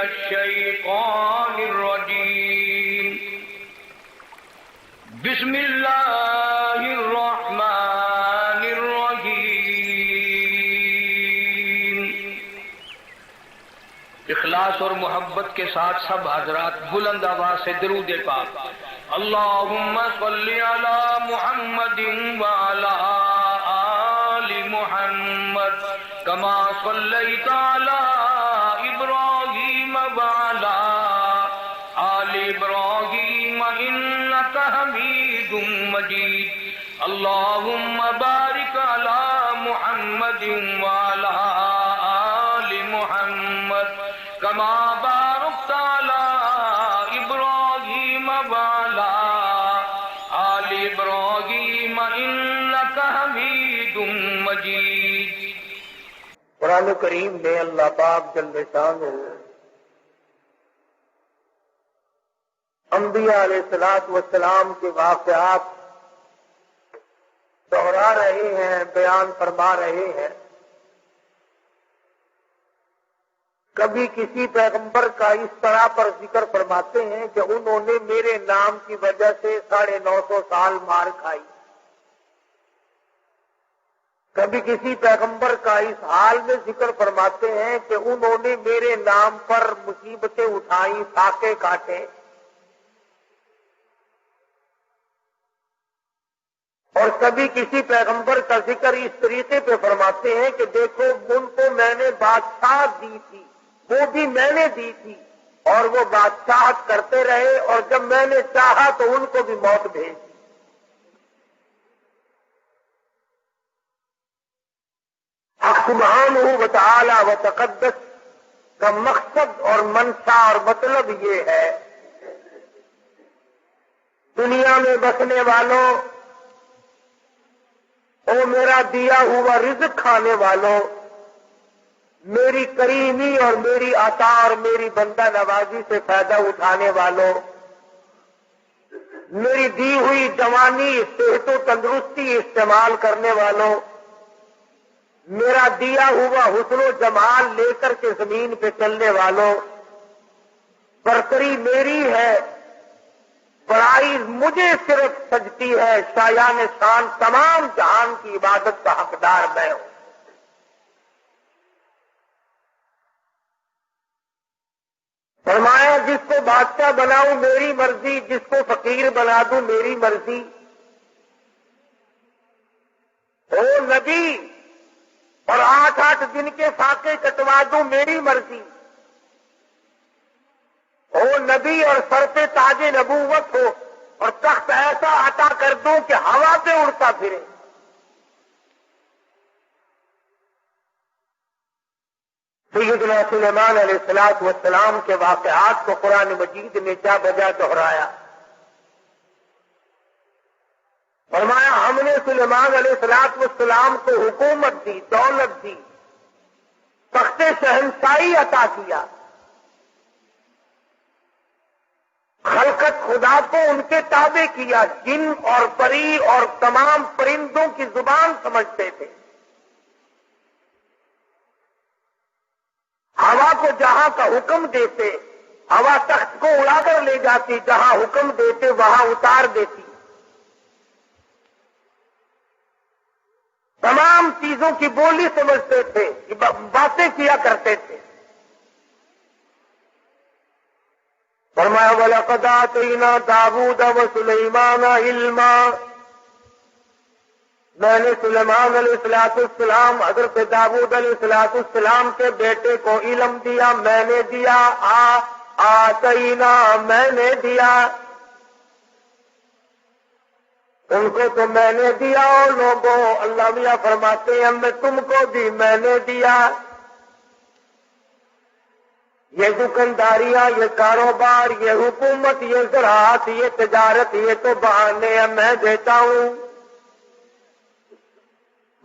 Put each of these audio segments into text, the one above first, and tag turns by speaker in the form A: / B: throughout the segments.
A: الشيطان الرجيم بسم الله الرحمن الرحيم. اخلاص اور محبت کے ساتھ سب حضرات بلند آواز سے درود پاک. اللہم صل علی محمد وعلی آل محمد کما صلیت علی ابراہیم وعلی آل ابراہیم انک حمید مجید. اللہم بارک علی محمد وعلی آل محمد کما بارکت علی ابراہیم وعلی آل ابراہیم انک حمید مجید.
B: قرآن کریم میں اللہ پاک جل شانہ انبیاء علیہ السلام کے واقعات دہرا رہے ہیں، بیان فرما رہے ہیں. کبھی کسی پیغمبر کا اس طرح پر ذکر فرماتے ہیں کہ انہوں نے میرے نام کی وجہ سے 950 سال مار کھائی. کبھی کسی پیغمبر کا اس حال میں ذکر فرماتے ہیں کہ انہوں نے میرے نام پر مصیبتیں اٹھائیں، فاقے کاٹے. اور کبھی کسی پیغمبر کا ذکر اس طریقے پہ فرماتے ہیں کہ دیکھو ان کو میں نے بادشاہ دی تھی، وہ بھی میں نے دی تھی، اور وہ بادشاہت کرتے رہے، اور جب میں نے چاہا تو ان کو بھی موت بھیج دی. سبحانہ و تعالی و تقدس کا مقصد اور منشا اور مطلب یہ ہے، دنیا میں بسنے والوں، او میرا دیا ہوا رزق کھانے والوں، میری کریمی اور میری عطا اور میری بندہ نوازی سے فائدہ اٹھانے والوں، میری دی ہوئی جوانی، صحت و تندرستی استعمال کرنے والوں، میرا دیا ہوا حسن و جمال لے کر کے زمین پہ چلنے والوں، برتری میری ہے، بڑائی مجھے صرف سجتی ہے، شایان شان تمام جہان کی عبادت کا حقدار میں ہوں. فرمایا جس کو بادشاہ بناؤں میری مرضی، جس کو فقیر بنا دوں میری مرضی. او نبی، اور 8 دن کے فاقے کٹوا دوں میری مرضی. او نبی اور سر پہ تاج نبوت ہو اور تخت ایسا عطا کر دوں کہ ہوا پہ اڑتا پھرے. سیدنا سلیمان علیہ السلام کے واقعات کو قرآن مجید نے جا بجا دہرایا. فرمایا ہم نے سلیمان علیہ السلام کو حکومت دی، دولت دی، تخت شہنشاہی عطا کیا. خلقت خدا کو ان کے تابع کیا. جن اور پری اور تمام پرندوں کی زبان سمجھتے تھے. ہوا کو جہاں کا حکم دیتے، ہوا تخت کو اڑا کر لے جاتی، جہاں حکم دیتے وہاں اتار دیتی. تمام چیزوں کی بولی سمجھتے تھے، باتیں کیا کرتے تھے. فرمایا وَلَقَدْ آتَيْنَا دَاوُودَ وَسُلَيْمَانَ عِلْمًا. میں نے سلیمان علیہ السلام، حضرت داؤد علیہ السلام کے بیٹے کو علم دیا. میں نے دیا، آتینا، میں نے دیا. ان کو تو میں نے دیا، اور لوگوں اللہ میاں فرماتے ہیں میں تم کو بھی میں نے دیا. یہ دکانداریاں، یہ کاروبار، یہ حکومت، یہ زراعت، یہ تجارت، یہ تو بہانے ہیں، میں دیتا ہوں.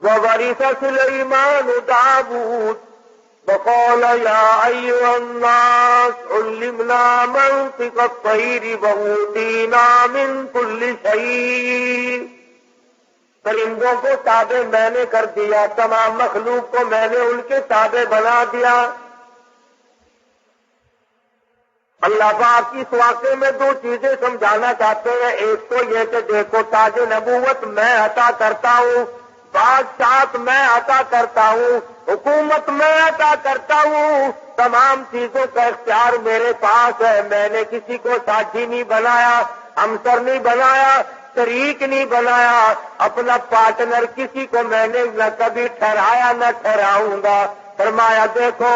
B: وَوَرِثَ سُلَيْمَانُ دَاوُودَ وَقَالَ يَا أَيُّهَا النَّاسُ عُلِّمْنَا مَنطِقَ الطَّيْرِ وَأُوتِينَا مِن كُلِّ شَيْءٍ. پرندوں کو تابع میں نے کر دیا، تمام مخلوق کو میں نے ان کے تابع بنا دیا. اللہ پاک اس واقعے میں دو چیزیں سمجھانا چاہتے ہیں. ایک تو یہ کہ دیکھو تاج نبوت میں عطا کرتا ہوں، بادشاہت میں عطا کرتا ہوں، حکومت میں عطا کرتا ہوں، تمام چیزوں کا اختیار میرے پاس ہے. میں نے کسی کو ساتھی نہیں بنایا، ہمسر نہیں بنایا، شریک نہیں بنایا، اپنا پارٹنر کسی کو میں نے نہ کبھی ٹھہرایا نہ ٹھہراؤں گا. فرمایا دیکھو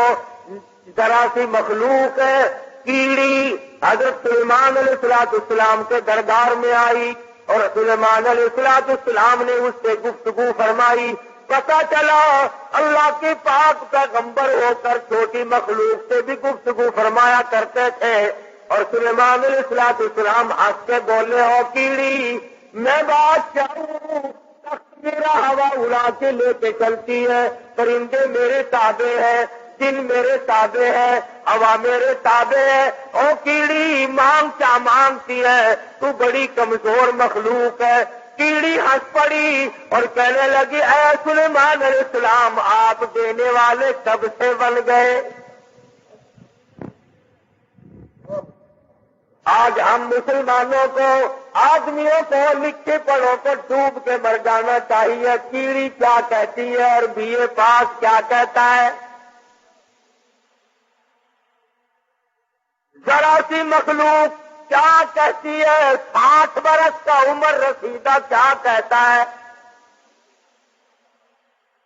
B: ذرا سی مخلوق ہے کیڑی، حضرت سلیمان علیہ السلام کے دربار میں آئی اور سلیمان علیہ السلام نے اس سے گفتگو فرمائی. پتا چلا اللہ کے پاک پیغمبر ہو کر چھوٹی مخلوق سے بھی گفتگو فرمایا کرتے تھے. اور سلیمان علیہ السلام ہنس کے بولے ہو کیڑی میں بادشاہ ہوں، تخت میرا ہوا اڑا کے لے کے چلتی ہے، پرندے میرے تابع ہیں، دن میرے تابع ہے، ہوا میرے تابع ہے. او کیڑی مانگ کیا مانگتی ہے، تو بڑی کمزور مخلوق ہے. کیڑی ہنس پڑی اور کہنے لگی اے سلیمان علیہ السلام آپ دینے والے کب سے بن گئے. آج ہم مسلمانوں کو، آدمیوں کو، لکھے پڑھوں کو ڈوب کے مر جانا چاہیے. کیڑی کیا کہتی ہے اور BA پاس کیا کہتا ہے. ذرا سی مخلوق کیا کہتی ہے، 60 برس کا عمر رسیدہ کیا کہتا ہے.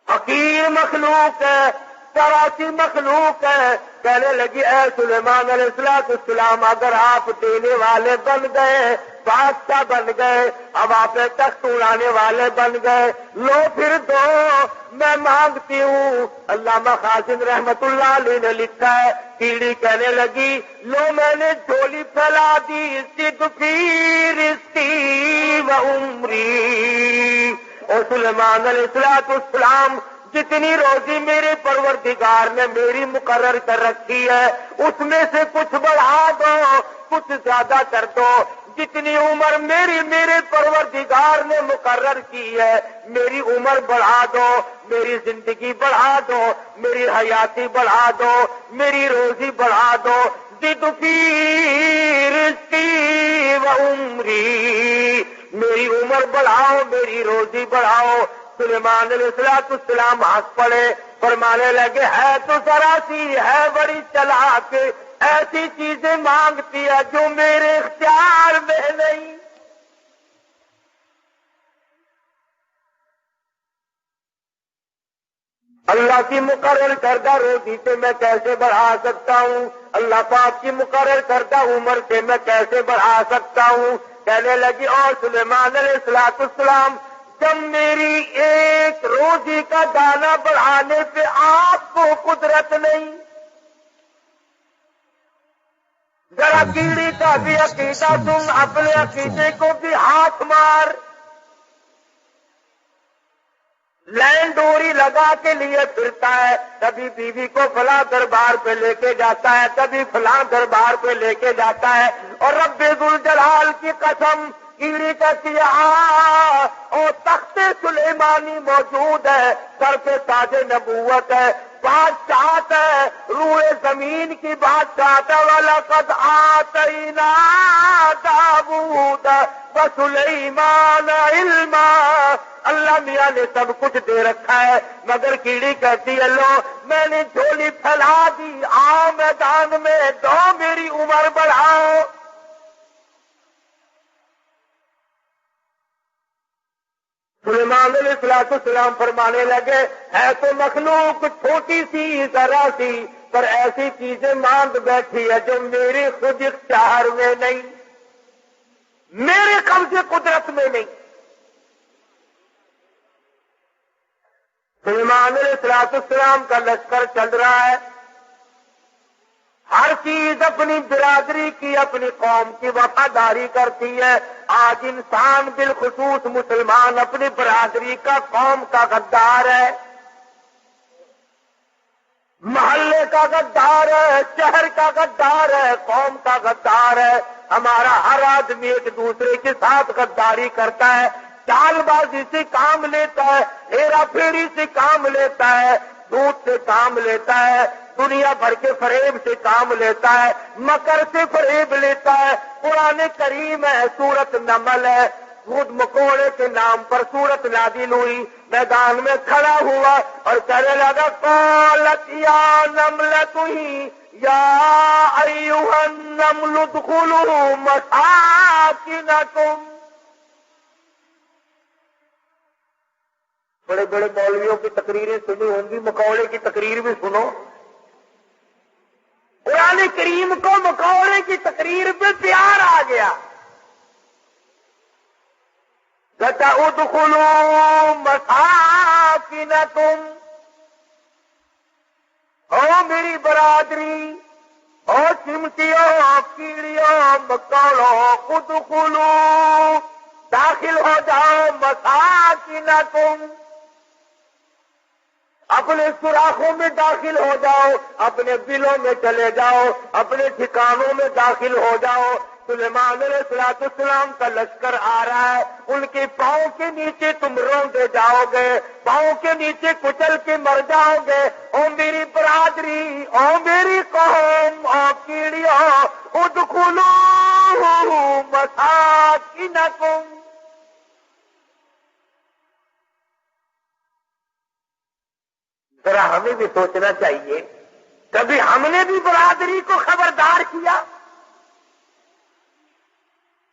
B: حقیر مخلوق ہے، ذرا سی مخلوق ہے. کہنے لگی اے سلیمان علیہ السلام اگر آپ دینے والے بن گئے، بادشاہ بن گئے، اب آپ تخت اڑانے والے بن گئے، لو پھر دو میں مانگتی ہوں. علامہ خازن رحمت اللہ علیہ نے لکھا ہے کیڑی کہنے لگی لو میں نے جھولی پھیلا دی، صدقی رزقی و عمری. اور سلیمان علیہ السلام جتنی روزی میرے پروردگار نے میری مقرر کر رکھی ہے اس میں سے کچھ بڑھا دو، کچھ زیادہ کر دو. جتنی عمر میرے پروردگار نے مقرر کی ہے میری عمر بڑھا دو، میری زندگی بڑھا دو، میری حیاتی بڑھا دو، میری روزی بڑھا دو. زدفی رزقی و عمری، میری عمر بڑھاؤ، میری روزی بڑھاؤ. سلیمان علیہ السلام ہنس پڑے، فرمانے لگے ہے تو ذرا سی ہے بڑی چلاک، ایسی چیزیں مانگتی ہے جو میرے اختیار میں نہیں. اللہ کی مقرر کردہ روزی سے میں کیسے بڑھا سکتا ہوں، اللہ پاک کی مقرر کردہ عمر سے میں کیسے بڑھا سکتا ہوں. کہنے لگی اور سلیمان علیہ السلام جب میری ایک روزی کا دانہ بڑھانے پہ آپ کو قدرت نہیں، ذرا کیڑی کا بھی عقیدہ تم اپنے عقیدے کو بھی ہاتھ مار. لین ڈوری لگا کے لیے پھرتا ہے، کبھی بیوی کو فلاں دربار پہ لے کے جاتا ہے، کبھی فلاں دربار پہ لے کے جاتا ہے. اور رب ذوالجلال کی قسم کیڑی کہتی ہے اور تخت سلیمانی موجود ہے، سر پہ تاج نبوت ہے، بادشاہت ہے، روئے زمین کی بادشاہت ہے. وَلَقَدْ آتَيْنَا دَاوُودَ وَسُلَيْمَانَ عِلْمًا، اللہ میاں نے سب کچھ دے رکھا ہے. مگر کیڑی کہتی ہے لو میں نے جھولی پھیلا دی، آؤ میدان میں دو میری عمر بڑھاؤ. سلیمان علیہ السلام فرمانے لگے ہے تو مخلوق چھوٹی سی ذرا سی، پر ایسی چیزیں مانگ بیٹھی ہے جو میرے خود اختیار میں نہیں، میرے قبضے قدرت میں نہیں. سلیمان علیہ السلام کا لشکر چل رہا ہے، ہر چیز اپنی برادری کی، اپنی قوم کی وفاداری کرتی ہے. آج انسان بالخصوص مسلمان اپنی برادری کا، قوم کا غدار ہے، محلے کا غدار ہے، شہر کا غدار ہے، قوم کا غدار ہے. ہمارا ہر آدمی ایک دوسرے کے ساتھ غداری کرتا ہے، چال بازی سے کام لیتا ہے، ہیرا پھیری سے کام لیتا ہے. سود سے کام لیتا ہے، دنیا بھر کے فریب سے کام لیتا ہے، مکر سے فریب لیتا ہے۔ قرآن کریم ہے، سورت نمل ہے، خود مکوڑے کے نام پر سورت نازل ہوئی، میدان میں کھڑا ہوا اور کہنے لگا قالت یا نملۃ یا ایھا النمل ادخلوا مساکنکم۔ بڑے بڑے مولویوں کی تقریریں سنی ہوں گی، مکوڑے کی تقریر بھی سنو۔ قرآن کریم کو مکوڑے کی تقریر پہ پیار آ گیا۔ ادخلوا مساکنکم، او میری برادری، او چمٹیوں، کیڑیوں، مکوڑوں، ادخلوا، داخل ہو جاؤ، مساکنکم، اپنے سوراخوں میں داخل ہو جاؤ، اپنے بلوں میں چلے جاؤ، اپنے ٹھکانوں میں داخل ہو جاؤ۔ سلیمان علیہ السلام کا لشکر آ رہا ہے، ان کے پاؤں کے نیچے تم روندے جاؤ گے، پاؤں کے نیچے کچل کے مر جاؤ گے۔ او میری برادری، او میری قوم، او کیڑیوں، ادخلوا مساکنکم۔ ذرا ہمیں بھی سوچنا چاہیے، کبھی ہم نے بھی برادری کو خبردار کیا؟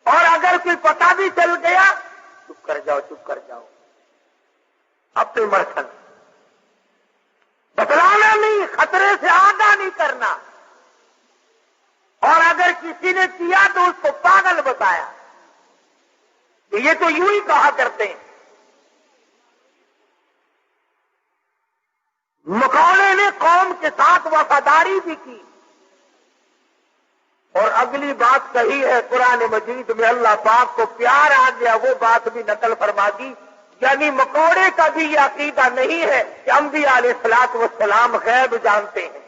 B: اور اگر کوئی پتہ بھی چل گیا، چپ کر جاؤ، چپ کر جاؤ، اپنے مرتن بتلانا نہیں، خطرے سے آگاہ نہیں کرنا۔ اور اگر کسی نے کیا تو اس کو پاگل بتایا، یہ تو یوں ہی کہا کرتے ہیں۔ مکوڑے نے قوم کے ساتھ وفاداری بھی کی، اور اگلی بات صحیح ہے، قرآن مجید میں اللہ پاک کو پیار آ گیا، وہ بات بھی نقل فرما دی۔ یعنی مکوڑے کا بھی یہ عقیدہ نہیں ہے کہ انبیاء علیہ الصلوۃ والسلام غیب جانتے ہیں۔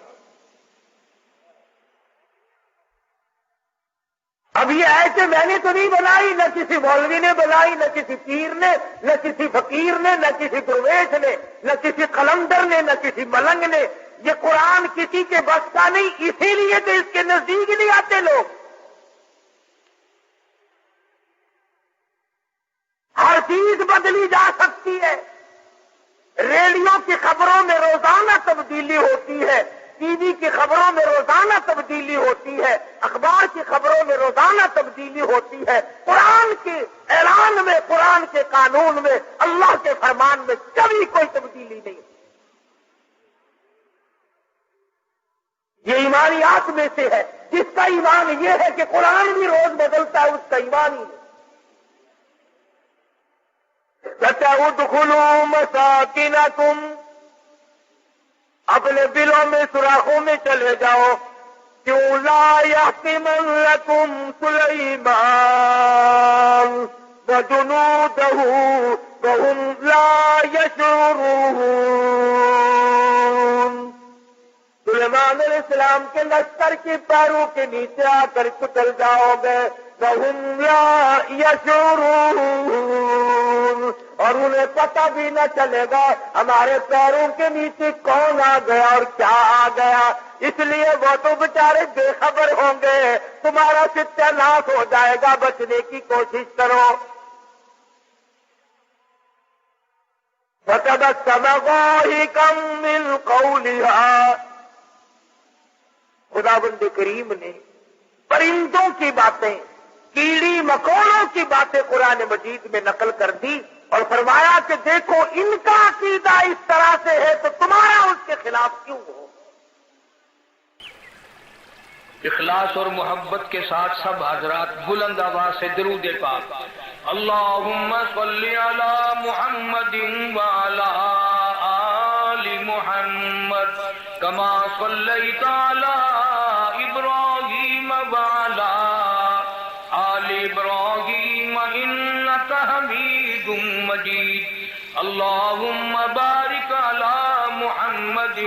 B: اب یہ ایسے میں نے تو نہیں بنائی، نہ کسی مولوی نے بنائی، نہ کسی پیر نے، نہ کسی فقیر نے، نہ کسی درویش نے، نہ کسی قلندر نے، نہ کسی ملنگ نے۔ یہ قرآن کسی کے بس کا نہیں، اسی لیے تو اس کے نزدیک نہیں آتے لوگ۔ ہر چیز بدلی جا سکتی ہے، ریڈیو کی خبروں میں روزانہ تبدیلی ہوتی ہے، ٹی وی کی خبروں میں روزانہ تبدیلی ہوتی ہے، اخبار کی خبروں میں روزانہ تبدیلی ہوتی ہے۔ قرآن کے اعلان میں، قرآن کے قانون میں، اللہ کے فرمان میں کبھی کوئی تبدیلی نہیں۔ یہ ایمانیات میں سے ہے، جس کا ایمان یہ ہے کہ قرآن بھی روز بدلتا ہے، اس کا ایمان ہی نہیں۔ ادخلوا مساکنکم، اپنے دلوں میں سوراخوں میں چلے جاؤ۔ کیوں لا یحتمنکم سلیمان وجنودہ وہم لا یشعرون۔ سلیمان علیہ السلام کے لشکر کے پیروں کے نیچے آ کر کچل جاؤ گے، وہم لا یشعرون، اور انہیں پتہ بھی نہ چلے گا ہمارے پیروں کے نیچے کون آ گیا اور کیا آ گیا۔ اس لیے وہ تو بیچارے بے خبر ہوں گے، تمہارا ستیہ ناش ہو جائے گا، بچنے کی کوشش کرو۔ فَتَبَسَّمَ ضَاحِكًا مِّن قَوْلِهَا، خداوند کریم نے پرندوں کی باتیں، کیڑی مکوڑوں کی باتیں قرآن مجید میں نقل کر دی اور فرمایا کہ دیکھو ان کا عقیدہ اس طرح سے ہے تو تمہارا اس کے خلاف کیوں ہو۔
A: اخلاص اور محبت کے ساتھ سب حضرات بلند آواز سے درود پاک، اللہم صلی علی محمد وعلی آل محمد کما صلیت علی ابراہیم وعلی آل ابراہیم انک حمید مجید، اللہم بارک علی محمد